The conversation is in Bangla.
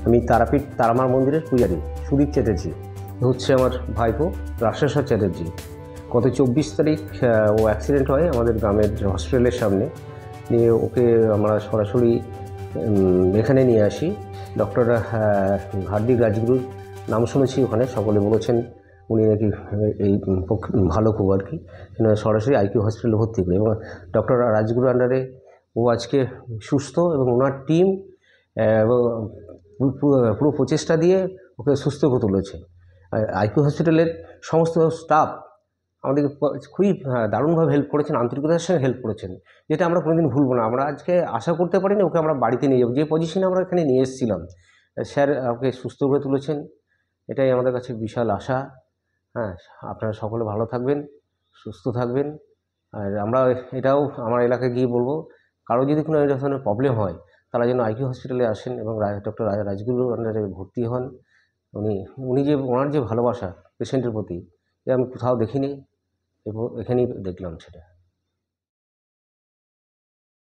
আমি তারাপীঠ তারামার মন্দিরের পূজারী সুদীপ চ্যাটার্জি। হচ্ছে আমার ভাইপো রাশেশ্বর চ্যাটার্জি। গত 24 তারিখ ও অ্যাক্সিডেন্ট হয় আমাদের গ্রামের হসপিটালের সামনে। নিয়ে ওকে আমরা সরাসরি এখানে নিয়ে আসি। ডক্টর হার্দিক রাজগুরুর নাম শুনেছি, ওখানে সকলে বলেছেন উনি নাকি এই ভালো খুব আর কি। সরাসরি আইকিউ হসপিটালে ভর্তি করি এবং ডক্টর রাজগুরুর আন্ডারে ও আজকে সুস্থ এবং ওনার টিম পুরো প্রচেষ্টা দিয়ে ওকে সুস্থ করে তুলেছে। আইকিউ হসপিটালের সমস্ত স্টাফ আমাদেরকে খুবই দারুণভাবে হেল্প করেছেন, আন্তরিকতার সঙ্গে হেল্প করেছেন, যেটা আমরা কোনোদিন ভুলবো না। আমরা আজকে আশা করতে পারিনি ওকে আমরা বাড়িতে নিয়ে যাবো, যে পজিশনে আমরা এখানে নিয়ে এসেছিলাম। স্যার ওকে সুস্থ করে তুলেছেন, এটাই আমাদের কাছে বিশাল আশা। হ্যাঁ, আপনারা সকলে ভালো থাকবেন, সুস্থ থাকবেন। আর আমরা এটাও আমার এলাকায় গিয়ে বলবো, কারো যদি কোনো এই ধরনের প্রবলেম হয় তারা যেন আইকিউ হসপিটালে আসেন এবং ডক্টর রাজগুরুর আন্ডারে ভর্তি হন। উনি যে ওনার যে ভালোবাসা পেশেন্টের প্রতি, এ আমি কোথাও দেখিনি এবং এখানেই দেখলাম সেটা।